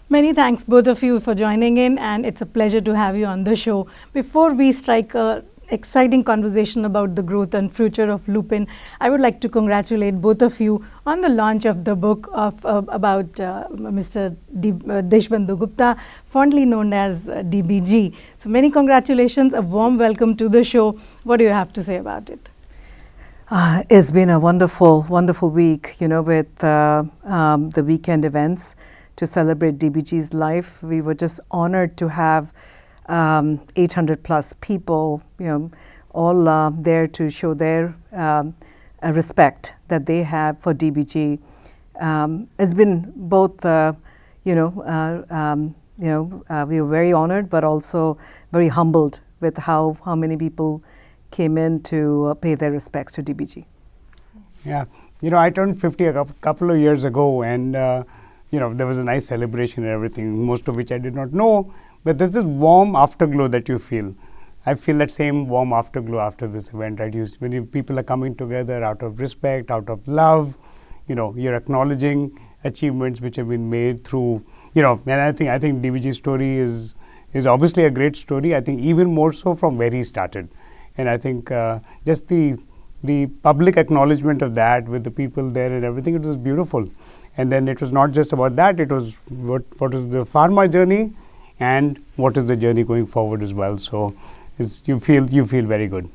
Many thanks, both of you, for joining in, and it's a pleasure to have you on the show. Before we strike a exciting conversation about the growth and future of Lupin, I would like to congratulate both of you on the launch of the book of about Mr. Deshbandhu Gupta, fondly known as DBG. So many congratulations, a warm welcome to the show. What do you have to say about it? It's been a wonderful, wonderful week, with the weekend events to celebrate DBG's life. We were just honored to have 800 plus people, all there to show their respect that they have for DBG. It's been both, we were very honored, but also very humbled with how many people came in to pay their respects to DBG. Yeah, I turned 50 a couple of years ago, and there was a nice celebration and everything, most of which I did not know. But there's this warm afterglow that you feel. I feel that same warm afterglow after this event, right? When people are coming together out of respect, out of love, you're acknowledging achievements which have been made through, and I think DBG's story is obviously a great story. I think even more so from where he started. And I think just the public acknowledgement of that with the people there and everything, it was beautiful. And then it was not just about that, it was what is the pharma journey and what is the journey going forward as well. So you feel very good.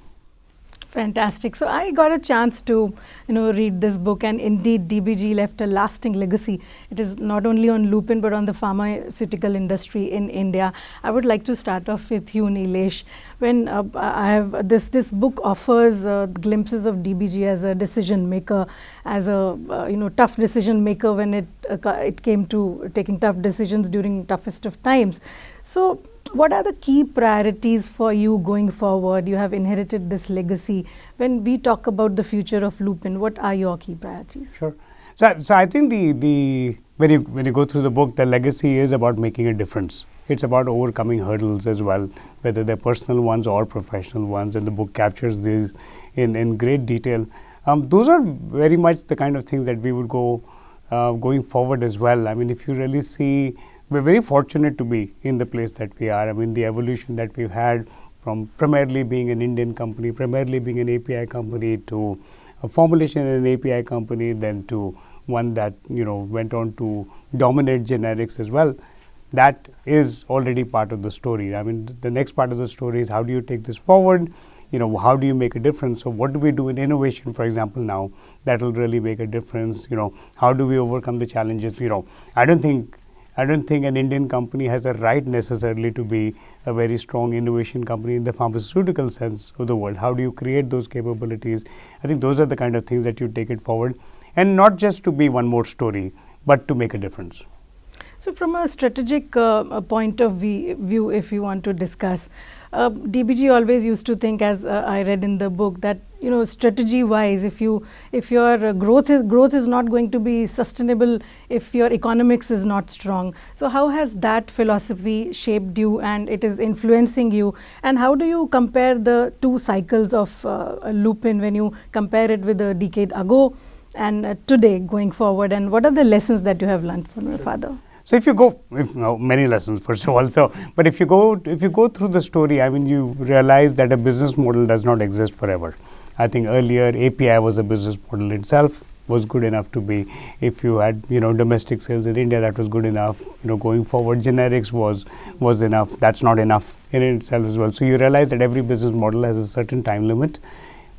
Fantastic. So I got a chance to read this book, and indeed DBG left a lasting legacy. It is not only on Lupin but on the pharmaceutical industry in India. I would like to start off with you, Nilesh. When I have this book offers glimpses of DBG as a decision maker, as a tough decision maker when it came to taking tough decisions during toughest of times. So what are the key priorities for you going forward? You have inherited this legacy. When we talk about the future of Lupin, what are your key priorities? Sure. So I think when you go through the book, the legacy is about making a difference. It's about overcoming hurdles as well, whether they're personal ones or professional ones, and the book captures these in great detail. Those are very much the kind of things that we would go going forward as well. I mean, if you really see, we're very fortunate to be in the place that we are. I mean, the evolution that we've had from primarily being an Indian company, primarily being an API company, to a formulation and an API company, then to one that went on to dominate generics as well. That is already part of the story. I mean, the next part of the story is how do you take this forward? How do you make a difference? So what do we do in innovation, for example, now that will really make a difference? How do we overcome the challenges? I don't think an Indian company has a right necessarily to be a very strong innovation company in the pharmaceutical sense of the word. How do you create those capabilities? I think those are the kind of things that you take it forward, and not just to be one more story, but to make a difference. So from a strategic point of view, if you want to discuss, DBG always used to think, as I read in the book, that strategy wise, if your growth is not going to be sustainable if your economics is not strong. So how has that philosophy shaped you, and it is influencing you, and how do you compare the two cycles of Lupin when you compare it with a decade ago and today going forward, and what are the lessons that you have learned from your father? So many lessons first of all. But if you go through the story, I mean, you realize that a business model does not exist forever. I think earlier API was a business model itself, was good enough to be. If you had domestic sales in India, that was good enough. Going forward, generics was enough. That's not enough in itself as well. So you realize that every business model has a certain time limit.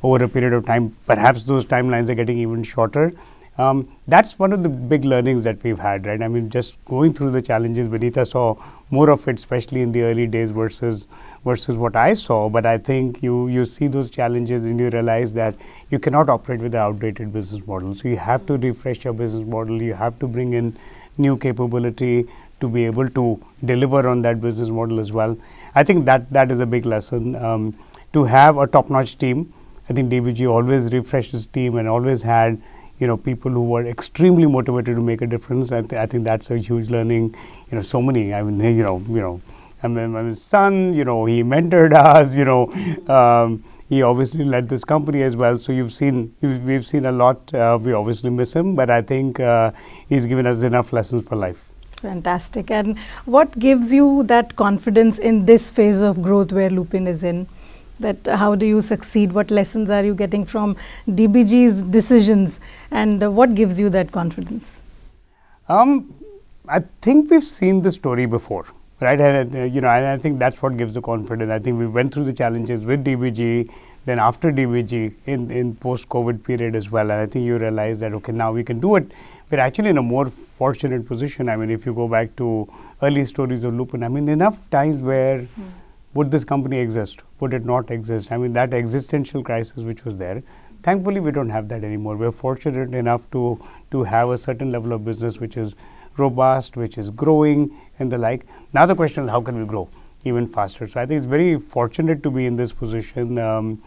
Over a period of time, perhaps those timelines are getting even shorter. That's one of the big learnings that we've had, right? I mean, just going through the challenges, Vinita saw more of it, especially in the early days versus what I saw. But I think you see those challenges and you realize that you cannot operate with an outdated business model. So you have to refresh your business model. You have to bring in new capability to be able to deliver on that business model as well. I think that is a big lesson. To have a top-notch team, I think DBG always refreshed his team and always had people who were extremely motivated to make a difference. I think that's a huge learning. So many. I mean, my son. He mentored us. He obviously led this company as well. So we've seen a lot. We obviously miss him, but I think he's given us enough lessons for life. Fantastic. And what gives you that confidence in this phase of growth where Lupin is in? That how do you succeed? What lessons are you getting from DBG's decisions, and what gives you that confidence? I think we've seen the story before, right? And and I think that's what gives the confidence. I think we went through the challenges with DBG, then after DBG in post-COVID period as well. And I think you realize that, okay, now we can do it. We're actually in a more fortunate position. I mean, if you go back to early stories of Lupin, I mean, enough times where would this company exist? Would it not exist? I mean, that existential crisis which was there, thankfully we don't have that anymore. We're fortunate enough to have a certain level of business which is robust, which is growing and the like. Now the question is, how can we grow even faster? So I think it's very fortunate to be in this position. And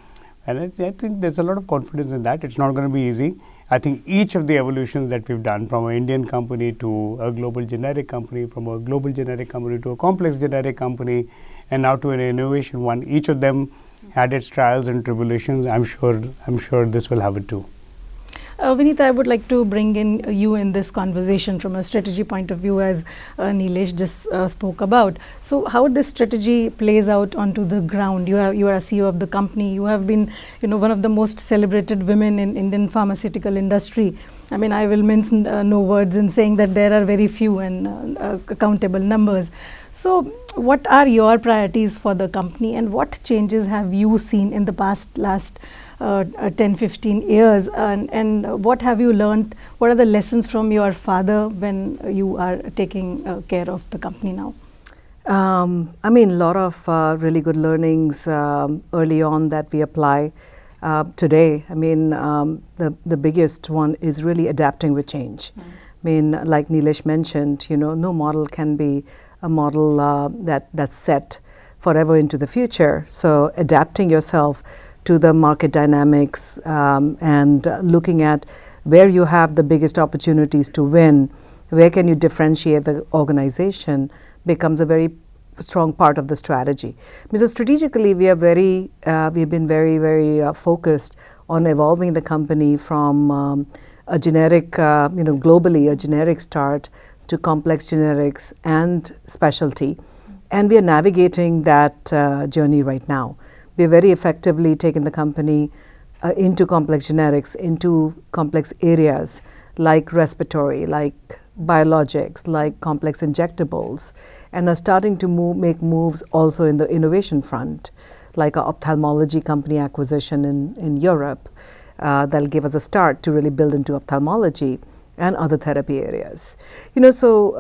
I think there's a lot of confidence in that. It's not going to be easy. I think each of the evolutions that we've done, from an Indian company to a global generic company, from a global generic company to a complex generic company, and now to an innovation one, each of them had its trials and tribulations. I'm sure this will have it too. Vinita, I would like to bring in you in this conversation from a strategy point of view, as Nilesh just spoke about. So how this strategy plays out onto the ground? You are a CEO of the company. You have been, one of the most celebrated women in Indian pharmaceutical industry. I mean, I will mince no words in saying that there are very few and accountable numbers. So what are your priorities for the company, and what changes have you seen in the last 10-15 years, and what have you learned? What are the lessons from your father when you are taking care of the company now? I mean, a lot of really good learnings early on that we apply today. I mean, the biggest one is really adapting with change. I mean, like Nilesh mentioned, no model can be a model that's set forever into the future. So adapting yourself to the market dynamics and looking at where you have the biggest opportunities to win, where can you differentiate the organization, becomes a very strong part of the strategy. So strategically, we've been very, very focused on evolving the company from a generic, globally a generic start to complex generics and specialty, and we are navigating that journey right now. We're very effectively taking the company into complex generics, into complex areas like respiratory, like biologics, like complex injectables, and are starting to make moves also in the innovation front, like our ophthalmology company acquisition in Europe. That'll give us a start to really build into ophthalmology and other therapy areas. So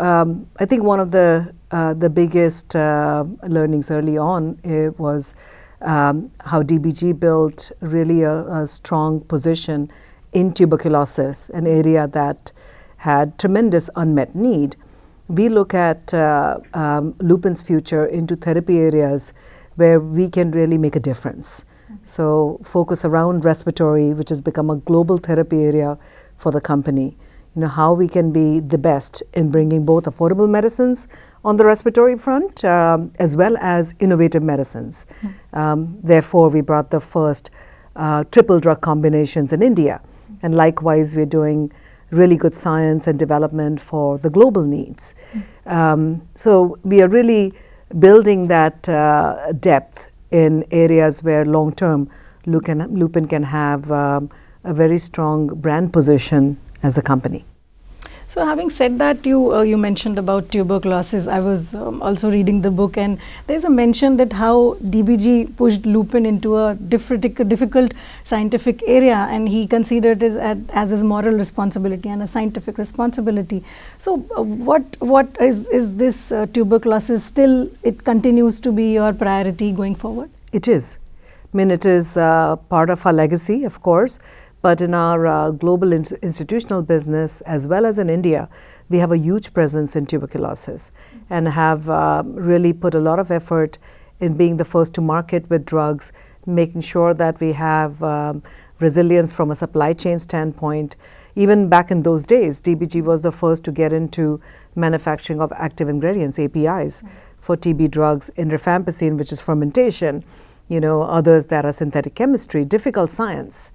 I think one of the biggest learnings early on was how DBG built really a strong position in tuberculosis, an area that had tremendous unmet need. We look at Lupin's future into therapy areas where we can really make a difference. So focus around respiratory, which has become a global therapy area for the company. How we can be the best in bringing both affordable medicines on the respiratory front as well as innovative medicines. Therefore, we brought the first triple drug combinations in India. And likewise, we're doing really good science and development for the global needs. So we are really building that depth in areas where long-term Lupin can have a very strong brand position as a company. So having said that, you mentioned about tuberculosis. I was also reading the book, and there's a mention that how DBG pushed Lupin into a difficult scientific area, and he considered it as his moral responsibility and a scientific responsibility. So what is this tuberculosis still? It continues to be your priority going forward? It is. I mean, it is part of our legacy, of course. But in our global institutional business, as well as in India, we have a huge presence in tuberculosis and have really put a lot of effort in being the first to market with drugs, making sure that we have resilience from a supply chain standpoint. Even back in those days, DBG was the first to get into manufacturing of active ingredients, APIs, for TB drugs in rifampicin, which is fermentation, others that are synthetic chemistry, difficult science.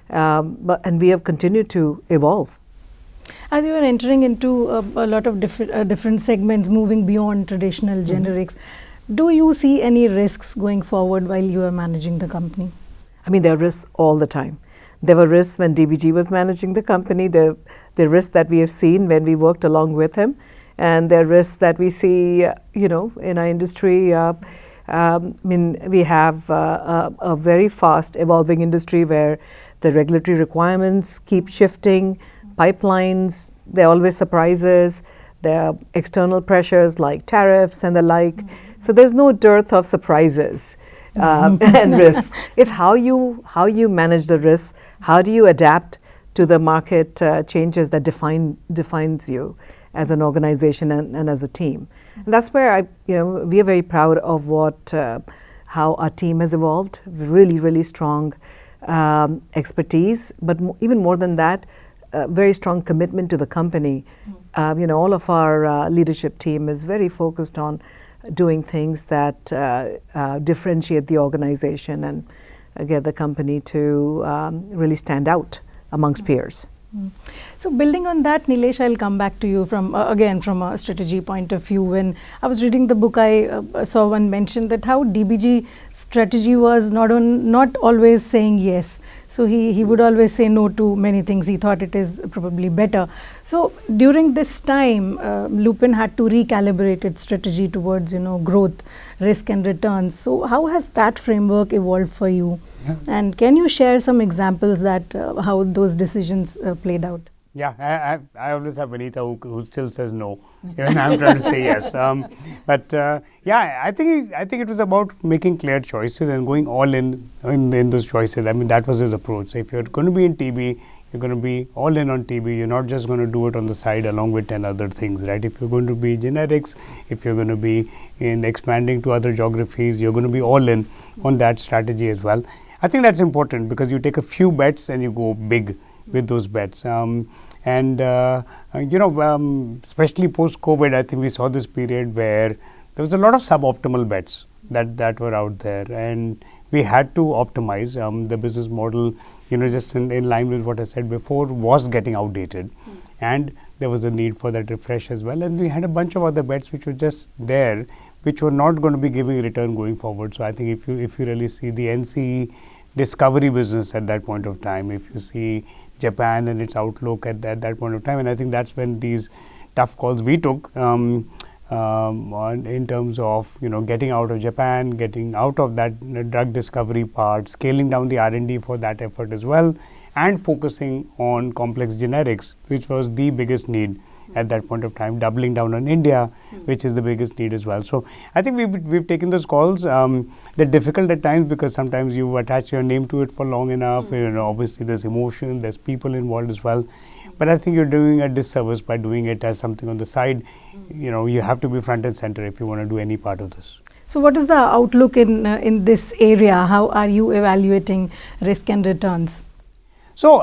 And we have continued to evolve. As you are entering into a lot of different segments, moving beyond traditional generics, do you see any risks going forward while you are managing the company? I mean, there are risks all the time. There were risks when DBG was managing the company, the risks that we have seen when we worked along with him, and there are risks that we see, in our industry. I mean, we have a very fast evolving industry where the regulatory requirements keep shifting, pipelines, there are always surprises, there are external pressures like tariffs and the like. So there's no dearth of surprises and risks. It's how you manage the risks, how do you adapt to the market changes that defines you as an organization and as a team. And that's where we are very proud of how our team has evolved. Really, really strong expertise, but even more than that, very strong commitment to the company. All of our leadership team is very focused on doing things that differentiate the organization and get the company to really stand out amongst peers. So building on that, Nilesh, I'll come back to you from a strategy point of view. When I was reading the book, I saw one mention that how DBG strategy was not always saying yes. So he would always say no to many things. He thought it is probably better. So during this time, Lupin had to recalibrate its strategy towards growth, risk and returns. So how has that framework evolved for you? Yeah. And can you share some examples that how those decisions played out? Yeah, I always have Vinita who still says no, even I'm trying to say yes. But I think it was about making clear choices and going all in those choices. I mean, that was his approach. So if you're going to be in TB, you're going to be all in on TB. You're not just going to do it on the side along with 10 other things, right? If you're going to be generics, if you're going to be in expanding to other geographies, you're going to be all in on that strategy as well. I think that's important because you take a few bets and you go big with those bets. Especially post-COVID, I think we saw this period where there was a lot of suboptimal bets that were out there, and we had to optimize. The business model, just in line with what I said before, was getting outdated, and there was a need for that refresh as well. And we had a bunch of other bets which were just there, which were not going to be giving return going forward. So I think if you really see the NCE discovery business at that point of time, if you see Japan and its outlook at that point of time, and I think that's when these tough calls we took in terms of getting out of Japan, getting out of that drug discovery part, scaling down the R&D for that effort as well, and focusing on complex generics, which was the biggest need at that point of time, doubling down on India, which is the biggest need as well. So I think we've taken those calls. They're difficult at times because sometimes you attach your name to it for long enough. Obviously there's emotion, there's people involved as well. But I think you're doing a disservice by doing it as something on the side. You have to be front and center if you want to do any part of this. So what is the outlook in this area? How are you evaluating risk and returns? So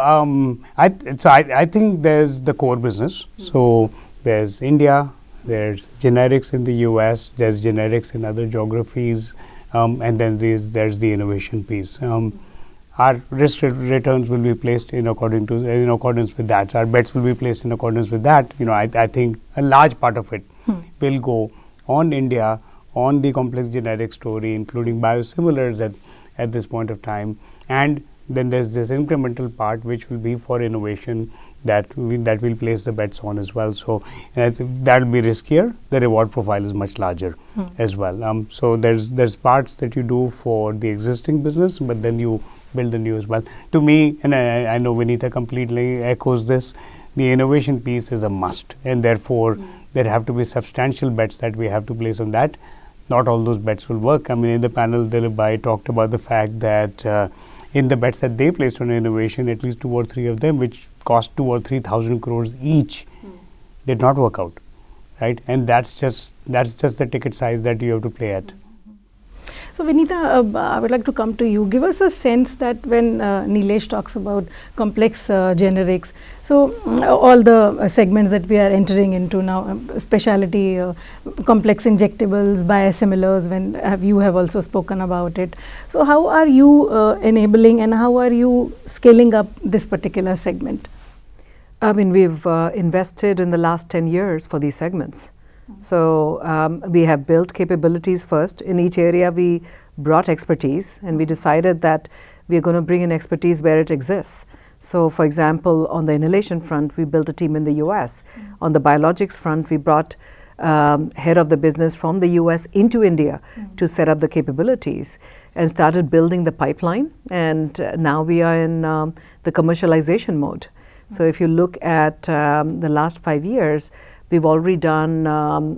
I think there's the core business. So there's India, there's generics in the US, there's generics in other geographies, and then there's the innovation piece. Our risk returns will be placed in accordance with that. So our bets will be placed in accordance with that. I think a large part of it will go on India, on the complex generic story, including biosimilars at this point of time, and then there's this incremental part which will be for innovation that we'll place the bets on as well. So that will be riskier. The reward profile is much larger as well. So there's parts that you do for the existing business, but then you build the new as well. To me, and I know Vinita completely echoes this, the innovation piece is a must, and therefore there have to be substantial bets that we have to place on that. Not all those bets will work. I mean, in the panel, Dilip talked about the fact that in the bets that they placed on innovation, at least 2 or 3 of them, which cost 2,000 or 3,000 crores each, did not work out, right? And that's just the ticket size that you have to play at. So Vinita, I would like to come to you. Give us a sense that when Nilesh talks about complex generics, so all the segments that we are entering into now, specialty, complex injectables, biosimilars, when you have also spoken about it. So how are you enabling and how are you scaling up this particular segment? I mean, we've invested in the last 10 years for these segments. So we have built capabilities first. In each area, we brought expertise, and we decided that we're going to bring in expertise where it exists. So, for example, on the inhalation front, we built a team in the US. On the biologics front, we brought head of the business from the US into India to set up the capabilities and started building the pipeline. And now we are in the commercialization mode. So if you look at the last 5 years, we've already done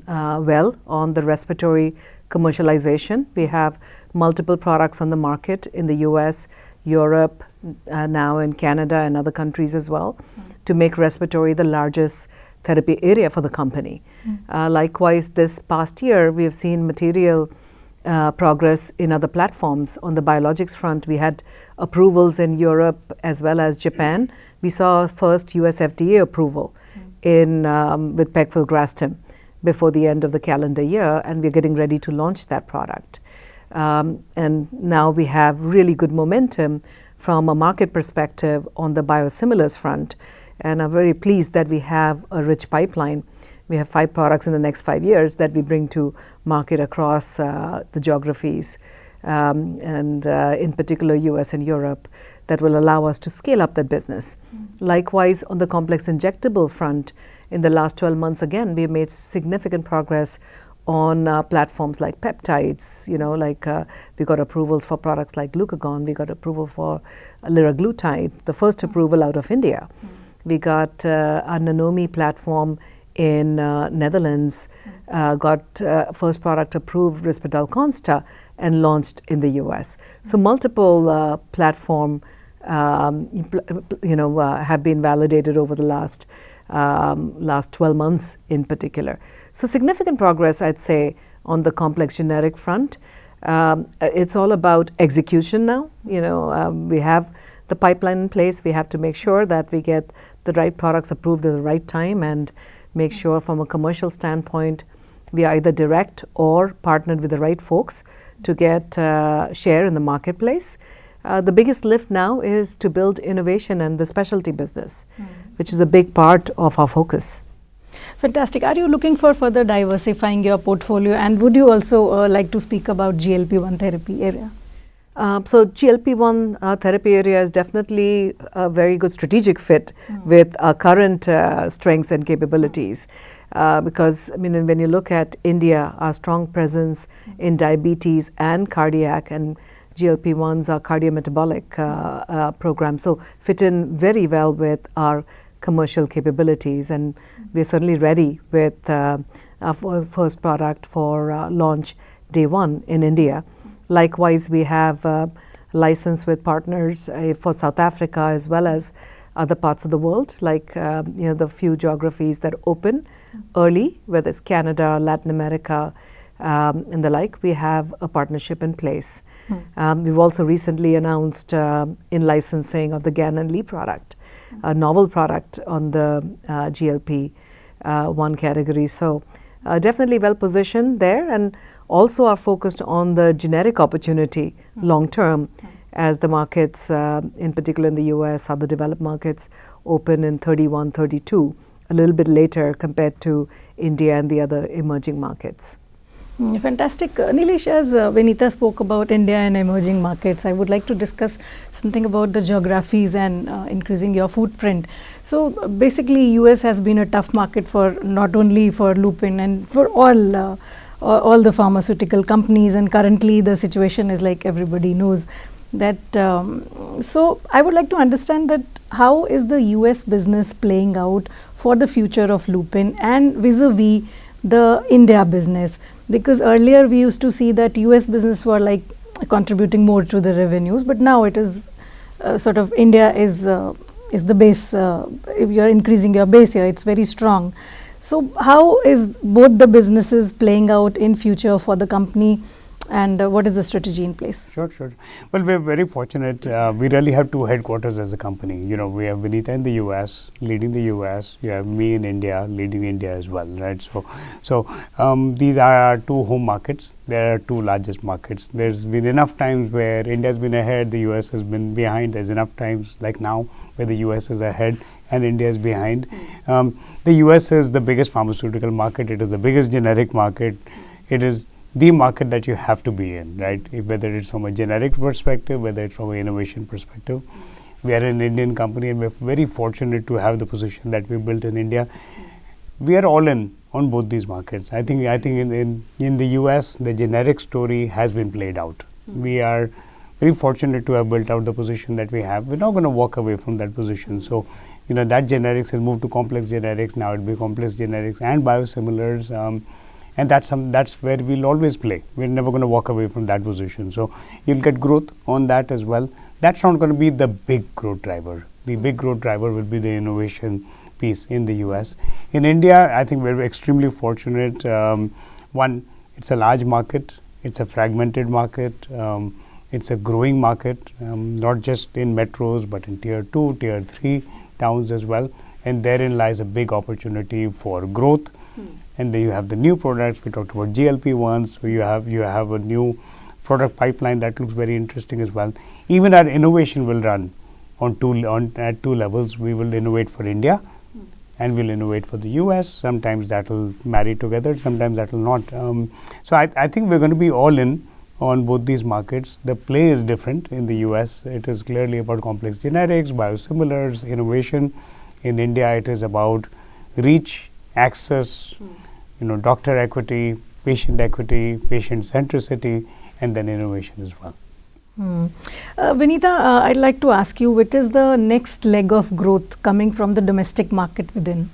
well on the respiratory commercialization. We have multiple products on the market in the US, Europe, now in Canada and other countries as well, to make respiratory the largest therapy area for the company. Likewise, this past year, we have seen material progress in other platforms. On the biologics front, we had approvals in Europe as well as Japan. We saw first US FDA approval in with pegfilgrastim before the end of the calendar year, and we're getting ready to launch that product. And now we have really good momentum from a market perspective on the biosimilars front, and I'm very pleased that we have a rich pipeline. We have 5 products in the next 5 years that we bring to market across the geographies, and in particular US and Europe, that will allow us to scale up that business. Likewise, on the complex injectable front, in the last 12 months, again, we made significant progress on platforms like peptides, we got approvals for products like glucagon, we got approval for liraglutide, the first approval out of India. We got a Nanomi platform in Netherlands, got first product approved, Risperdal Consta, and launched in the US. So multiple platform, have been validated over the last 12 months in particular. So significant progress, I'd say, on the complex generic front. It's all about execution now. We have the pipeline in place. We have to make sure that we get the right products approved at the right time and make sure from a commercial standpoint, we are either direct or partnered with the right folks to get share in the marketplace. The biggest lift now is to build innovation and the specialty business, which is a big part of our focus. Fantastic. Are you looking for further diversifying your portfolio, and would you also like to speak about GLP-1 therapy area? So GLP-1 therapy area is definitely a very good strategic fit with our current strengths and capabilities. Because when you look at India, our strong presence in diabetes and cardiac, and GLP-1s are cardiometabolic programs, so fit in very well with our commercial capabilities, and we're certainly ready with our first product for launch day 1 in India. Likewise, we have license with partners for South Africa as well as other parts of the world, like the few geographies that open early, whether it's Canada, Latin America, and the like. We have a partnership in place. We've also recently announced in licensing of the Gan&Lee product, a novel product on the GLP-1 category. So definitely well positioned there, and also are focused on the generic opportunity long term as the markets, in particular in the US, other developed markets, open in 31, 32, a little bit later compared to India and the other emerging markets. Fantastic. Nilesh, as Vinita spoke about India and emerging markets, I would like to discuss something about the geographies and increasing your footprint. So basically, US has been a tough market for not only for Lupin and for all the pharmaceutical companies, and currently the situation is like everybody knows that. So I would like to understand that how is the US business playing out for the future of Lupin and vis-a-vis the India business, because earlier we used to see that US business were like contributing more to the revenues, but now it is sort of India is the base. If you are increasing your base here, it's very strong. So how is both the businesses playing out in future for the company, and what is the strategy in place? Sure. Well, we're very fortunate. We really have two headquarters as a company. We have Vinita in the US, leading the US. You have me in India, leading India as well, right? So these are our two home markets. There are two largest markets. There's been enough times where India's been ahead, the US has been behind. There's enough times like now where the US is ahead and India is behind. The US is the biggest pharmaceutical market. It is the biggest generic market. It is the market that you have to be in, right? Whether it's from a generic perspective, whether it's from an innovation perspective. We are an Indian company and we're very fortunate to have the position that we built in India. We are all in on both these markets. I think in the US, the generic story has been played out. We are very fortunate to have built out the position that we have. We're not going to walk away from that position. So, that generics has moved to complex generics. Now it'll be complex generics and biosimilars. And that's where we'll always play. We're never going to walk away from that position. So you'll get growth on that as well. That's not going to be the big growth driver. The big growth driver will be the innovation piece in the US. In India, I think we're extremely fortunate. One, it's a large market. It's a fragmented market. It's a growing market, not just in metros, but in tier 2, tier 3 towns as well. And therein lies a big opportunity for growth. And then you have the new products. We talked about GLP-1s. So you have a new product pipeline that looks very interesting as well. Even our innovation will run at two levels. We will innovate for India, and we'll innovate for the US. Sometimes that will marry together. Sometimes that will not. So I think we're going to be all in on both these markets. The play is different in the US. It is clearly about complex generics, biosimilars, innovation. In India, it is about reach, access, doctor equity, patient centricity, and then innovation as well. Vinita, I'd like to ask you, what is the next leg of growth coming from the domestic market within?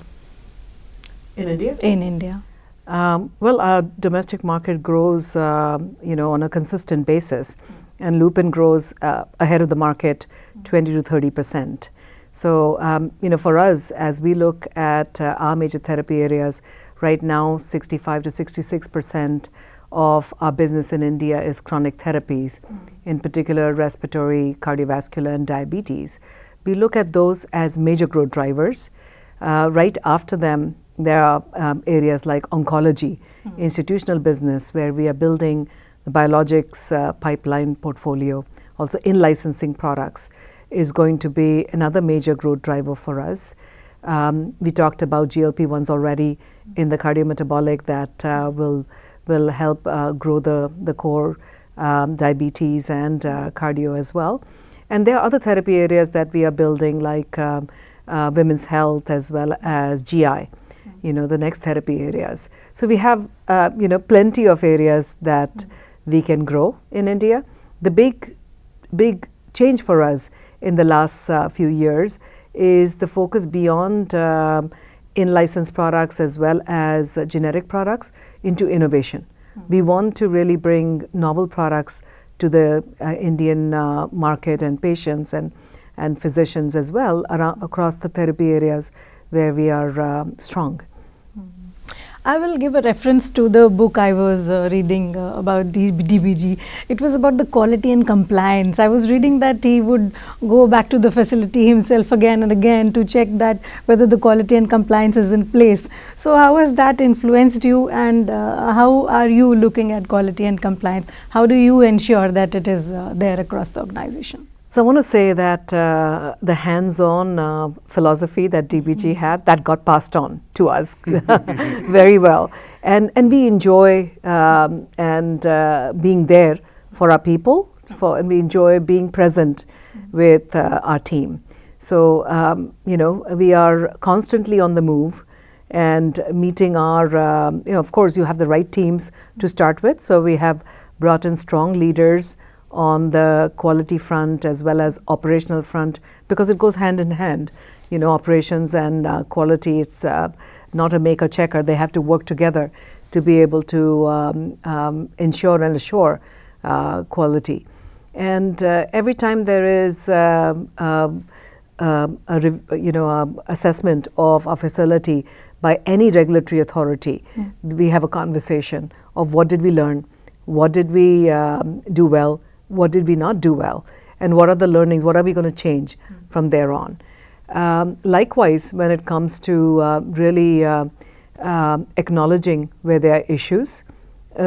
In India? In India. Well, our domestic market grows, on a consistent basis, and Lupin grows ahead of the market 20 to 30%. So, for us, as we look at our major therapy areas, right now 65 to 66% of our business in India is chronic therapies, in particular respiratory, cardiovascular, and diabetes. We look at those as major growth drivers. Right after them, there are areas like oncology, institutional business, where we are building the biologics pipeline portfolio. Also, in-licensing products is going to be another major growth driver for us. We talked about GLP-1s already in the cardiometabolic that will help grow the core diabetes and cardio as well. And there are other therapy areas that we are building, like women's health as well as GI, the next therapy areas. So we have plenty of areas that we can grow in India. The big change for us in the last few years is the focus beyond in-licensed products as well as generic products into innovation. We want to really bring novel products to the Indian market and patients and physicians as well across the therapy areas where we are strong. I will give a reference to the book I was reading about the DBG. It was about the quality and compliance. I was reading that he would go back to the facility himself again and again to check that whether the quality and compliance is in place. So how has that influenced you, and how are you looking at quality and compliance? How do you ensure that it is there across the organization? So I want to say that the hands-on philosophy that DBG had, that got passed on to us very well. And we enjoy being there for our people, and we enjoy being present with our team. So, we are constantly on the move and meeting our, of course, you have the right teams to start with. So we have brought in strong leaders on the quality front as well as operational front, because it goes hand in hand. Operations and quality, it's not a make or checker. They have to work together to be able to ensure and assure quality. And every time there is assessment of a facility by any regulatory authority, we have a conversation of what did we learn, What did we do well? What did we not do well? And what are the learnings? What are we going to change from there on? Likewise, when it comes to really acknowledging where there are issues,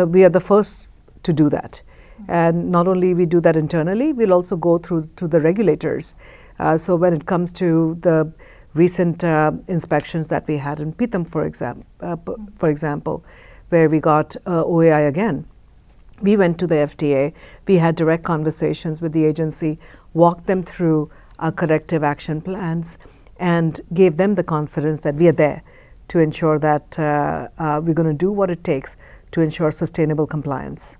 we are the first to do that. And not only we do that internally, we'll also go through to the regulators. So when it comes to the recent inspections that we had in Pitam, for example, where we got OAI again, we went to the FDA, we had direct conversations with the agency, walked them through our corrective action plans, and gave them the confidence that we are there to ensure that we're going to do what it takes to ensure sustainable compliance.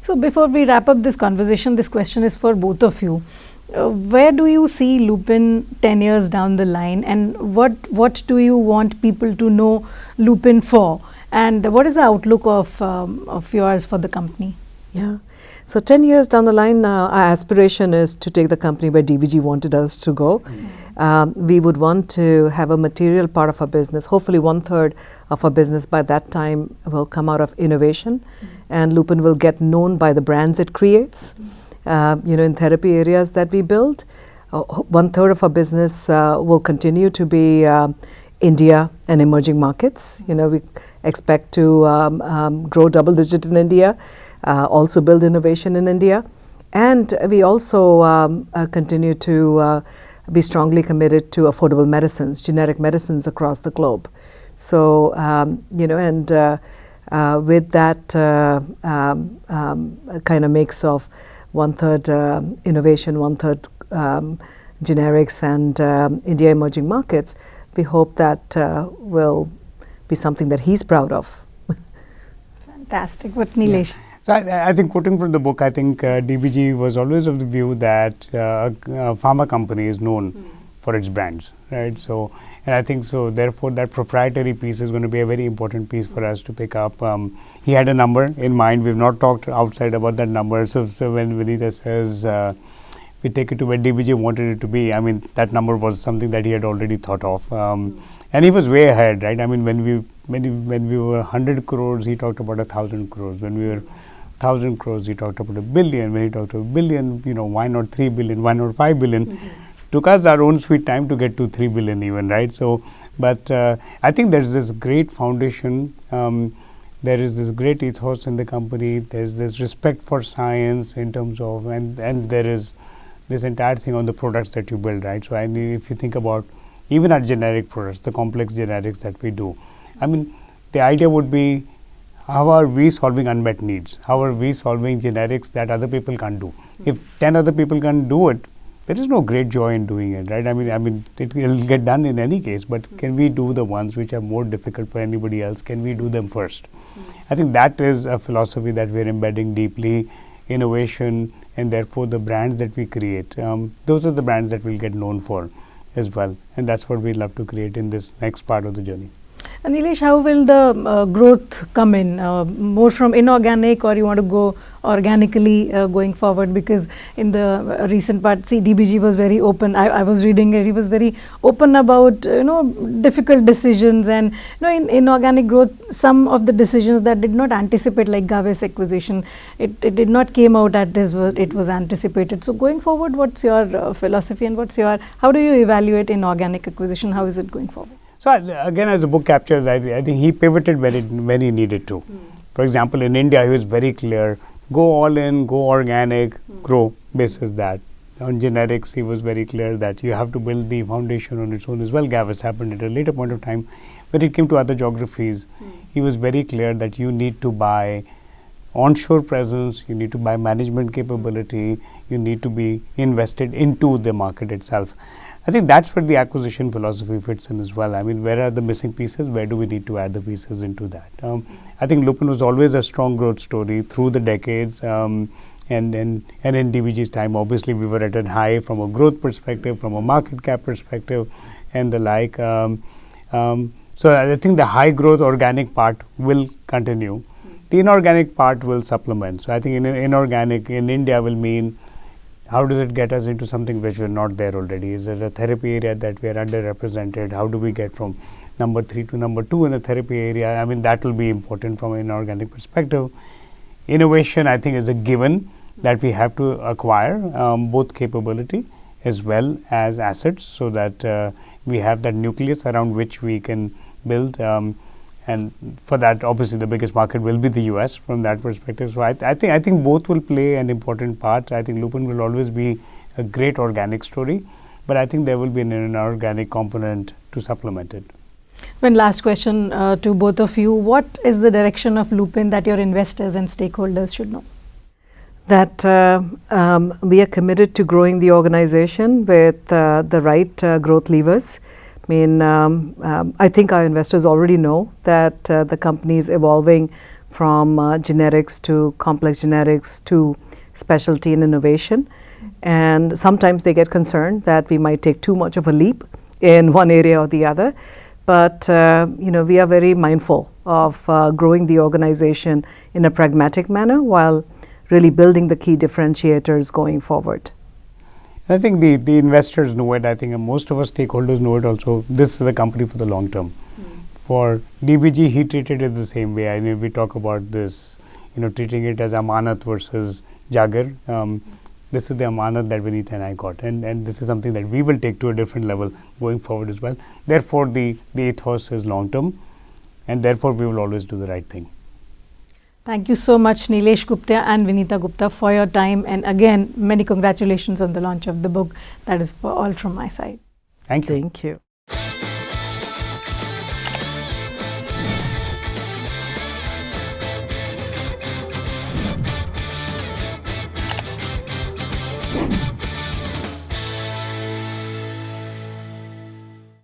So before we wrap up this conversation, this question is for both of you. Where do you see Lupin 10 years down the line, and what do you want people to know Lupin for? And what is the outlook of yours for the company? Yeah. So 10 years down the line, our aspiration is to take the company where DBG wanted us to go. We would want to have a material part of our business. Hopefully 1/3 of our business by that time will come out of innovation, and Lupin will get known by the brands it creates. In therapy areas that we build, 1/3 of our business will continue to be India and emerging markets. We expect to grow double digit in India, also build innovation in India, and we also continue to be strongly committed to affordable medicines, generic medicines across the globe. So, with that kind of mix of 1/3 innovation, 1/3 generics, and India emerging markets, we hope that will be something that he's proud of. Fantastic. What, Nilesh? Yeah. So I think, quoting from the book, I think DBG was always of the view that a pharma company is known for its brands, right? So, and I think so, therefore, that proprietary piece is going to be a very important piece for us to pick up. He had a number in mind. We've not talked outside about that number. So when Vinita says we take it to where DBG wanted it to be, I mean, that number was something that he had already thought of. And he was way ahead, right? I mean, when we were 100 crores, he talked about 1,000 crores. When we were 1,000 crores, he talked about $1 billion. When he talked about $1 billion, why not 3 billion? Why not 5 billion? Took us our own sweet time to get to 3 billion even, right? So, but I think there's this great foundation. There is this great ethos in the company. There's this respect for science in terms of, and there is this entire thing on the products that you build, right? So, if you think about even our generic products, the complex generics that we do, I mean, the idea would be, how are we solving unmet needs? How are we solving generics that other people can't do? If 10 other people can do it, there is no great joy in doing it, right? I mean, it will get done in any case, but can we do the ones which are more difficult for anybody else? Can we do them first? I think that is a philosophy that we're embedding deeply. Innovation, and therefore the brands that we create, those are the brands that we'll get known for as well, and that's what we love to create in this next part of the journey. And Nilesh, how will the growth come in? More from inorganic, or you want to go organically going forward? Because in the recent part, see, DBG was very open. I was reading it. He was very open about difficult decisions, and in inorganic growth, some of the decisions that did not anticipate, like Gavis acquisition, it did not came out as it was anticipated. So going forward, what's your philosophy, and how do you evaluate inorganic acquisition? How is it going forward? So again, as the book captures, I think he pivoted when he needed to. For example, in India, he was very clear: go all in, go organic, grow. Basis that. On generics, he was very clear that you have to build the foundation on its own as well. Gavis happened at a later point of time. When it came to other geographies, he was very clear that you need to buy onshore presence, you need to buy management capability, you need to be invested into the market itself. I think that's where the acquisition philosophy fits in as well. I mean, where are the missing pieces? Where do we need to add the pieces into that? I think Lupin was always a strong growth story through the decades. And in DBG's time, obviously, we were at a high from a growth perspective, from a market cap perspective, and the like. So I think the high growth organic part will continue. The inorganic part will supplement. So I think inorganic in India will mean, how does it get us into something which we're not there already? Is it a therapy area that we are underrepresented? How do we get from number 3 to number 2 in a therapy area? I mean, that will be important from an inorganic perspective. Innovation, I think, is a given that we have to acquire, both capability as well as assets, so that we have that nucleus around which we can build. And for that, obviously, the biggest market will be the US from that perspective. So I think both will play an important part. I think Lupin will always be a great organic story, but I think there will be an inorganic component to supplement it. One last question to both of you. What is the direction of Lupin that your investors and stakeholders should know? That we are committed to growing the organization with the right growth levers. I mean, I think our investors already know that the company is evolving from generics to complex generics to specialty and innovation. And sometimes they get concerned that we might take too much of a leap in one area or the other. But we are very mindful of growing the organization in a pragmatic manner while really building the key differentiators going forward. I think the investors know it. I think most of our stakeholders know it also. This is a company for the long term. For DBG, he treated it the same way. I mean, we talk about this, treating it as amanat versus jagir. This is the amanat that Vinita and I got, and this is something that we will take to a different level going forward as well. Therefore, the ethos is long term, and therefore we will always do the right thing. Thank you so much, Nilesh Gupta and Vinita Gupta, for your time. And again, many congratulations on the launch of the book. That is all from my side. Thank you. Thank you.